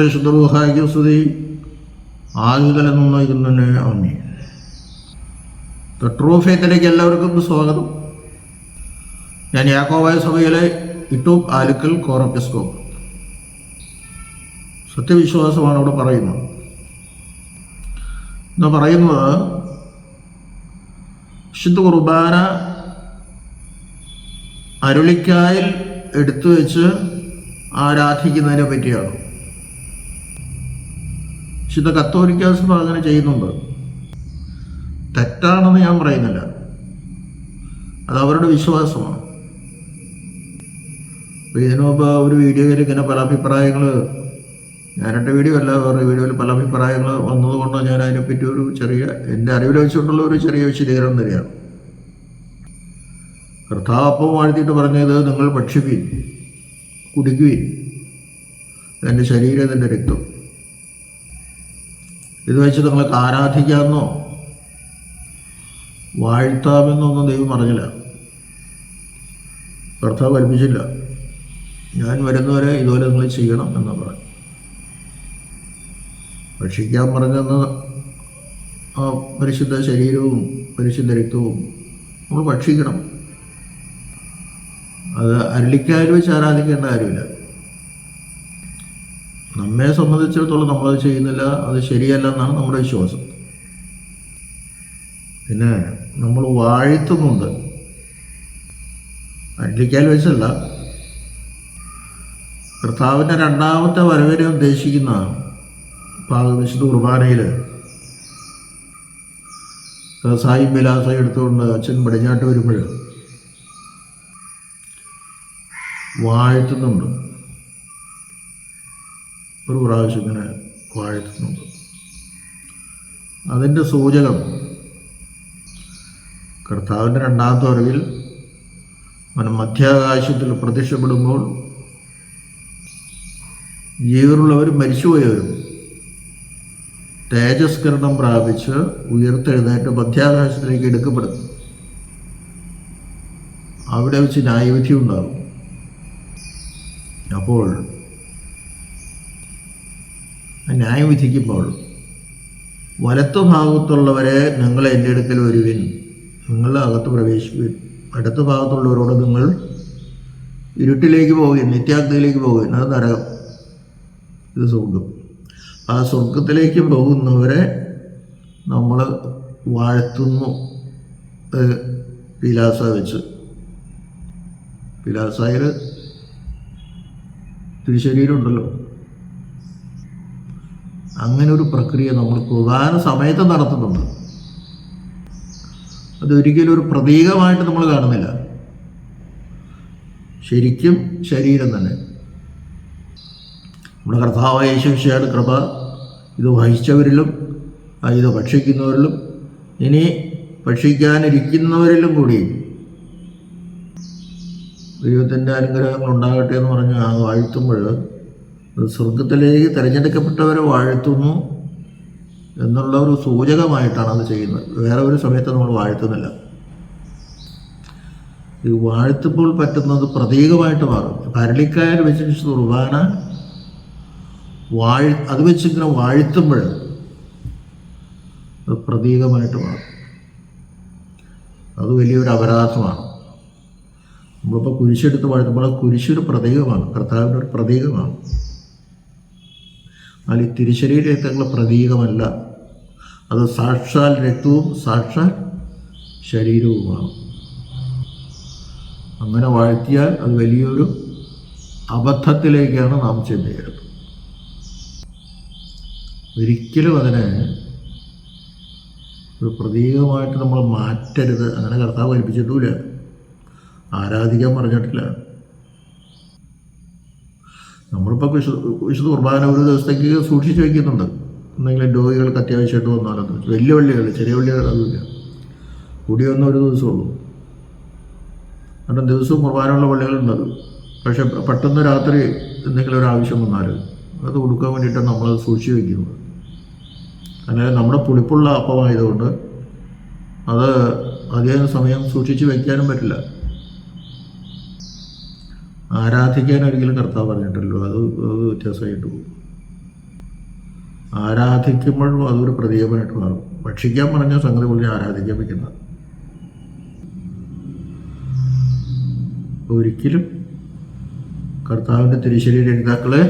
പരിശുദ്ധ റൂഹായിക്ക് സ്തുതി. ആദ്യതലെന്നും നയിക്കുന്നതിന് ആമീൻ. The true ഫെയ്ത്തിലേക്ക് എല്ലാവർക്കും സ്വാഗതം. ഞാൻ യാക്കോബായ സഭയിലെ ഇട്ടൂപ്പ് ആലുക്കൽ കോറപ്പിസ്കോപ്പ്. സത്യവിശ്വാസമാണ് ഇവിടെ പറയുന്നത്. എന്ന് പറയുന്നത് വിശുദ്ധ കുർബാന അരുളിക്കായിൽ എടുത്തു വെച്ച് ആരാധിക്കുന്നതിനെ പറ്റിയാണ്. വിശുദ്ധ കത്തോലിക്കാ സഭ അങ്ങനെ ചെയ്യുന്നുണ്ട്. തെറ്റാണെന്ന് ഞാൻ പറയുന്നില്ല, അത് അവരുടെ വിശ്വാസമാണ്. ഇതിനു മുമ്പ് ഒരു വീഡിയോയിൽ ഇങ്ങനെ പല അഭിപ്രായങ്ങൾ, ഞാനെൻ്റെ വീഡിയോ അല്ല, വേറെ വീഡിയോയിൽ പല അഭിപ്രായങ്ങൾ വന്നതുകൊണ്ട് ഞാൻ അതിനെപ്പറ്റി ഒരു ചെറിയ, എൻ്റെ അറിവിൽ വെച്ചുകൊണ്ടുള്ള ഒരു ചെറിയ വിശദീകരണം തരികയാണ്. കർത്താവ് അപ്പം വാഴ്ത്തിയിട്ട് പറഞ്ഞത്, നിങ്ങൾ ഭക്ഷിപ്പീൻ, കുടിക്കുവീൻ, എൻ്റെ ശരീരം, എൻ്റെ രക്തം, ഇത് വെച്ച് നിങ്ങൾക്ക് ആരാധിക്കാമെന്നോ വാഴ്ത്താമെന്നൊന്നും ദൈവം പറഞ്ഞില്ല, കർത്താവ് കൽപ്പിച്ചില്ല. ഞാൻ വരുന്നവരെ ഇതുപോലെ നിങ്ങൾ ചെയ്യണം എന്ന് പറഞ്ഞു. ഭക്ഷിക്കാൻ പറഞ്ഞെന്ന് ആ പരിശുദ്ധ ശരീരവും പരിശുദ്ധ രക്തവും നമ്മൾ ഭക്ഷിക്കണം. അത് അരുളിക്കായിൽ വെച്ച് ആരാധിക്കേണ്ട കാര്യമില്ല. നമ്മെ സംബന്ധിച്ചിടത്തോളം നമ്മളത് ചെയ്യുന്നില്ല, അത് ശരിയല്ല എന്നാണ് നമ്മുടെ വിശ്വാസം. പിന്നെ നമ്മൾ വാഴ്ത്തുന്നുണ്ട്, അരുളിക്കായിൽ വെച്ചല്ല. കർത്താവിൻ്റെ രണ്ടാമത്തെ വരവിനെ ഉദ്ദേശിക്കുന്ന വിശുദ്ധ കുർബാനയിൽ സായി വിലാസ എടുത്തുകൊണ്ട് അച്ഛൻ പടിഞ്ഞാട്ട് വരുമ്പോൾ വാഴ്ത്തുന്നുണ്ട്. ഒരു പ്രാവശ്യം ഇങ്ങനെ വാഴ്ത്തുന്നുണ്ട്. അതിൻ്റെ സൂചകം കർത്താവിൻ്റെ രണ്ടാമത്തെ വരവിൽ മധ്യാകാശത്തിൽ പ്രത്യക്ഷപ്പെടുമ്പോൾ ജീവനുള്ളവരും മരിച്ചുപോയവരും തേജസ്കരണം പ്രാപിച്ച് ഉയർത്തെഴുന്നേറ്റ് മധ്യാകാശത്തിലേക്ക് എടുക്കപ്പെടും. അവിടെ വെച്ച് ന്യായവിധി ഉണ്ടാകും. അപ്പോൾ ന്യായവിധിക്കുമ്പോൾ വലത്തു ഭാഗത്തുള്ളവരെ, നിങ്ങൾ എൻ്റെ അടുക്കൽ വരുവിൻ, നിങ്ങൾ അകത്ത് പ്രവേശിക്കുവിൻ, അടുത്ത ഭാഗത്തുള്ളവരോട് നിങ്ങൾ ഇരുട്ടിലേക്ക് പോവുകയും നിത്യാഗ്നിയിലേക്ക് പോവുകയും, അത് നരകം, ഇത് സ്വർഗം. ആ സ്വർഗത്തിലേക്ക് പോകുന്നവരെ നമ്മൾ വാഴ്ത്തുന്നു. പിലാസ വെച്ച്, പിലാസായിൽ തിരുശരീരം ഉണ്ടല്ലോ. അങ്ങനെ ഒരു പ്രക്രിയ നമ്മൾ കുർബാന സമയത്ത് നടത്തുന്നുണ്ട്. അതൊരിക്കലും ഒരു പ്രതീകമായിട്ട് നമ്മൾ കാണുന്നില്ല, ശരിക്കും ശരീരം തന്നെ. നമ്മുടെ കർത്താവായ യേശുമിശിഹായുടെ കൃപ ഇത് വഹിച്ചവരിലും ഇത് ഭക്ഷിക്കുന്നവരിലും ഇനി ഭക്ഷിക്കാനിരിക്കുന്നവരിലും കൂടി ദൈവത്തിൻ്റെ അനുഗ്രഹങ്ങൾ ഉണ്ടാകട്ടെ എന്ന് പറഞ്ഞ് വാഴ്ത്തുമ്പോൾ സ്വർഗത്തിലേക്ക് തിരഞ്ഞെടുക്കപ്പെട്ടവരെ വാഴ്ത്തുന്നു എന്നുള്ള ഒരു സൂചകമായിട്ടാണ് അത് ചെയ്യുന്നത്. വേറെ ഒരു സമയത്ത് നമ്മൾ വാഴ്ത്തുന്നില്ല. ഈ വാഴ്ത്തുമ്പോൾ പറ്റുന്നത് പ്രതീകമായിട്ട് മാറും. അരളിക്കായൽ വെച്ച് കുർബാന അത് വെച്ചിങ്ങനെ വാഴ്ത്തുമ്പോൾ അത് പ്രതീകമായിട്ട് മാറും. അത് വലിയൊരു അപരാധമാണ്. നമ്മളിപ്പോൾ കുരിശെടുത്ത് വാഴ്ത്തുമ്പോൾ കുരിശൊരു പ്രതീകമാണ്, കർത്താവിൻ്റെ ഒരു പ്രതീകമാണ്. എന്നാൽ ഈ തിരുശരീരത്തിലുള്ള പ്രതീകമല്ല, അത് സാക്ഷാൽ രക്തവും സാക്ഷാൽ ശരീരവുമാണ്. അങ്ങനെ വാഴ്ത്തിയാൽ അത് വലിയൊരു അബദ്ധത്തിലേക്കാണ് നാം ചെന്നേരുന്നത്. ഒരിക്കലും അതിനെ ഒരു പ്രതീകമായിട്ട് നമ്മൾ മാറ്റരുത്. അങ്ങനെ കർത്താവ് കൽപ്പിച്ചിട്ടുമില്ല, ആരാധിക്കാൻ പറഞ്ഞിട്ടില്ല. നമ്മളിപ്പോൾ വിശുദ്ധ കുർബാന ഒരു ദിവസത്തേക്ക് സൂക്ഷിച്ച് വയ്ക്കുന്നുണ്ട്. എന്തെങ്കിലും രോഗികൾക്ക് അത്യാവശ്യമായിട്ട് വന്നാലോ, വലിയ പള്ളികൾ, ചെറിയ പള്ളികൾ അതില്ല, കൂടിയൊന്നും ഒരു ദിവസമുള്ളൂ. കാരണം ദിവസവും കുർബാനയുള്ള പള്ളികളുണ്ടത്. പക്ഷെ പെട്ടെന്ന് രാത്രി എന്തെങ്കിലും ഒരു ആവശ്യം വന്നാൽ അത് കൊടുക്കാൻ വേണ്ടിയിട്ടാണ് നമ്മളത് സൂക്ഷിച്ച് വയ്ക്കുന്നത്. അങ്ങനെ നമ്മുടെ പുളിപ്പുള്ള അപ്പമായതുകൊണ്ട് അത് അധികം സമയം സൂക്ഷിച്ച് വയ്ക്കാനും പറ്റില്ല. ആരാധിക്കാൻ ഒരിക്കലും കർത്താവ് പറഞ്ഞിട്ടല്ലോ, അത് വ്യത്യാസമായിട്ട് പോകും. ആരാധിക്കുമ്പോഴും അതൊരു പ്രതീകമായിട്ട് മാറും. ഭക്ഷിക്കാൻ പറഞ്ഞ സംഗതി പോലെ ആരാധിക്കാൻ വയ്ക്കുന്ന ഒരിക്കലും കർത്താവിൻ്റെ തിരുശരീര രക്താക്കളെ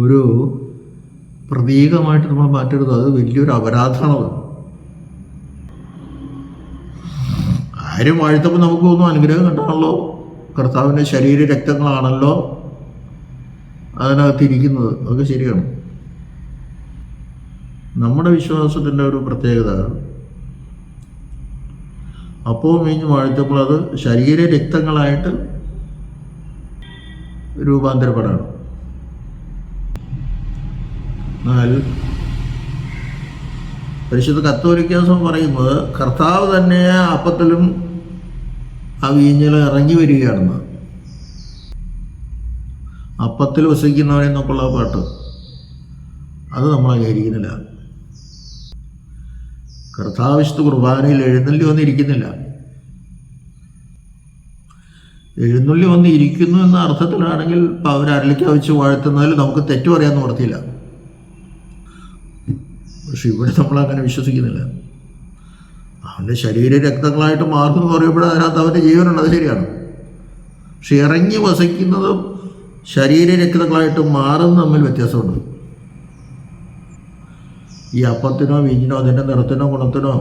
ഒരു പ്രതീകമായിട്ട് നമ്മൾ മാറ്റരുത്. അത് വലിയൊരു അപരാധമാണ്. ആരും വാഴ്ത്തപ്പോൾ നമുക്ക് തോന്നും അനുഗ്രഹം കിട്ടണമല്ലോ, കർത്താവിൻ്റെ ശരീര രക്തങ്ങളാണല്ലോ അതിനകത്തിരിക്കുന്നത്. അതൊക്കെ ശരിയാണ്. നമ്മുടെ വിശ്വാസത്തിൻ്റെ ഒരു പ്രത്യേകത അപ്പോൾ വീഞ്ഞ് വാഴ്ത്തപ്പോൾ അത് ശരീര രക്തങ്ങളായിട്ട് രൂപാന്തരപ്പെടണം. എന്നാൽ പരിശുദ്ധ കത്തോലിക്കാ സഭ പറയുന്നത് കർത്താവ് തന്നെ അപ്പത്തിലും ആ വീഞ്ഞിൽ ഇറങ്ങി വരികയാണെന്ന്. അപ്പത്തിൽ വസിക്കുന്നവനെ എന്നൊക്കെയുള്ള പാട്ട് അത് നമ്മൾ അംഗീകരിക്കുന്നില്ല. കർത്താവ് വിശുദ്ധ കുർബാനയിൽ എഴുന്നള്ളി വന്നിരിക്കുന്നില്ല. എഴുന്നള്ളി വന്നിരിക്കുന്നു എന്ന അർത്ഥത്തിലാണെങ്കിൽ അവരരളിക്ക വെച്ച് വാഴ്ത്തുന്നതിൽ നമുക്ക് തെറ്റു പറയാൻ നിവർത്തിയില്ല. പക്ഷെ ഇവിടെ നമ്മളങ്ങനെ വിശ്വസിക്കുന്നില്ല. അവൻ്റെ ശരീര രക്തങ്ങളായിട്ട് മാറുന്നു പറയുമ്പോൾ അതിനകത്ത് അവൻ്റെ ജീവനുണ്ട്, അത് ശരിയാണ്. പക്ഷെ ഇറങ്ങി വസിക്കുന്നതും ശരീര രക്തങ്ങളായിട്ട് മാറുന്ന തമ്മിൽ വ്യത്യാസമുണ്ട്. ഈ അപ്പത്തിനോ വീഞ്ഞിനോ അതിൻ്റെ നിറത്തിനോ ഗുണത്തിനോ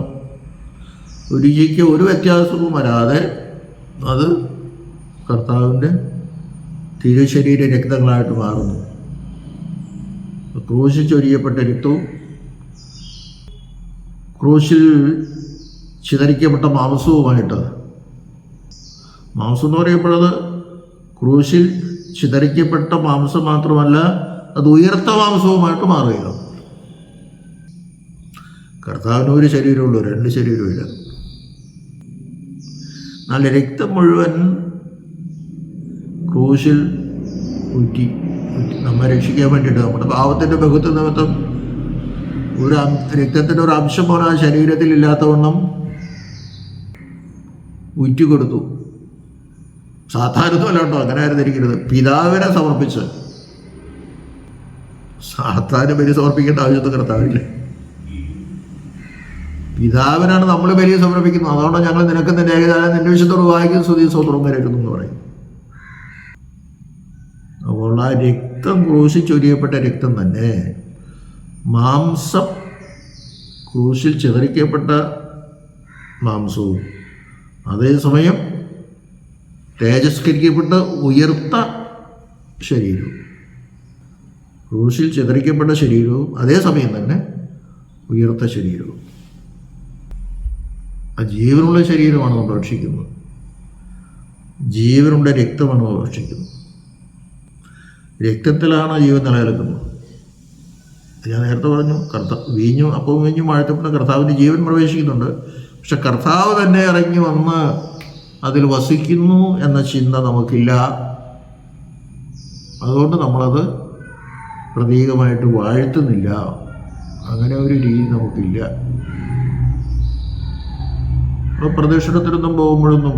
രുചിക്ക് ഒരു വ്യത്യാസവും വരാതെ അത് കർത്താവിൻ്റെ തിരുശരീര രക്തങ്ങളായിട്ട് മാറുന്നു. ക്രൂശിൽ ചൊരിയപ്പെട്ട രക്തവും ക്രൂശിൽ ചിതറിക്കപ്പെട്ട മാംസവുമായിട്ട്, മാംസം എന്ന് പറയുമ്പോഴത് ക്രൂശിൽ ചിതറിക്കപ്പെട്ട മാംസം മാത്രമല്ല, അത് ഉയർത്ത മാംസവുമായിട്ട് മാറുകയാണ്. കർത്താവിന് ഒരു ശരീരമുള്ളൂ, രണ്ട് ശരീരമില്ല. നല്ല രക്തം മുഴുവൻ ക്രൂശിൽ ഊറ്റി നമ്മെ രക്ഷിക്കാൻ വേണ്ടിയിട്ട് നമ്മുടെ പാവത്തിൻ്റെ ബഹുത്വ നിമിത്തം ഒരു രക്തത്തിൻ്റെ ഒരു അംശം പോലെ ആ ശരീരത്തിൽ ഇല്ലാത്തവണ്ണം ഊറ്റിക്കൊടുത്തു. സാധാരണ കേട്ടോ, അങ്ങനെ ആയിരുന്നിരിക്കരുത്. പിതാവിനെ സമർപ്പിച്ച്, സാധാരണ ബലി സമർപ്പിക്കേണ്ട ആവശ്യത്തിൽ കർത്താവില്ലേ, പിതാവിനാണ് നമ്മൾ ബലി സമർപ്പിക്കുന്നത്. അതുകൊണ്ട് ഞങ്ങൾ നിനക്ക് നിന്റെ ഏകജാലം നിന്റെ വിശുദ്ധ വായിക്കും സ്തുതി സ്വതന്ത്രം വരയ്ക്കുന്നു എന്ന് പറയും. അപ്പോൾ ആ രക്തം ക്രൂശിൽ ചൊരിയപ്പെട്ട രക്തം തന്നെ മാംസം, ക്രൂശിൽ ചിതറിക്കപ്പെട്ട മാംസവും അതേസമയം തേജസ്കരിക്കപ്പെട്ട ഉയർത്ത ശരീരവും, ക്രൂശിൽ ചിതറിക്കപ്പെട്ട ശരീരവും അതേസമയം തന്നെ ഉയർത്ത ശരീരവും. ആ ജീവനുള്ള ശരീരമാണ് നമ്മൾ ഭക്ഷിക്കുന്നത്, ജീവനുള്ള രക്തമാണ് നമ്മൾ ഭക്ഷിക്കുന്നത്. രക്തത്തിലാണ് ജീവൻ നിലനിൽക്കുന്നത്. ഞാൻ നേരത്തെ പറഞ്ഞു, വീഞ്ഞും അപ്പവും വീഞ്ഞും വാഴ്ത്തപ്പെട്ട കർത്താവിൻ്റെ ജീവൻ പ്രവേശിക്കുന്നുണ്ട്. പക്ഷെ കർത്താവ് തന്നെ ഇറങ്ങി വന്ന് അതിൽ വസിക്കുന്നു എന്ന ചിന്ത നമുക്കില്ല. അതുകൊണ്ട് നമ്മളത് പ്രതീകമായിട്ട് വാഴ്ത്തുന്നില്ല. അങ്ങനെ ഒരു രീതി നമുക്കില്ല. പ്രദക്ഷിണത്തിനൊന്നും പോകുമ്പോഴൊന്നും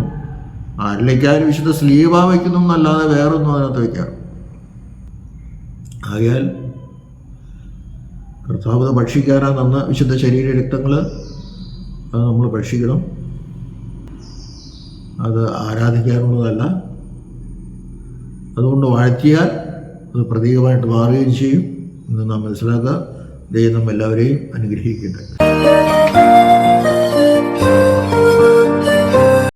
അരളിക്കാരും വിശുദ്ധ സ്ലീവ വയ്ക്കുന്നു എന്നല്ലാതെ വേറൊന്നും അതിനകത്ത് വയ്ക്കാം. ആകയാൽ കർത്താവ് ഭക്ഷിക്കാനാ നന്ന വിശുദ്ധ ശരീര രക്തങ്ങൾ അത് നമ്മൾ ഭക്ഷിക്കണം. അത് ആരാധിക്കാനുള്ളതല്ല. അതുകൊണ്ട് വാഴ്ത്തിയാൽ അത് പ്രതീകമായിട്ട് മാറുകയും ചെയ്യും എന്ന് നാം മനസ്സിലാക്കുക. ദൈവം നമ്മെല്ലാവരെയും അനുഗ്രഹിക്കട്ടെ.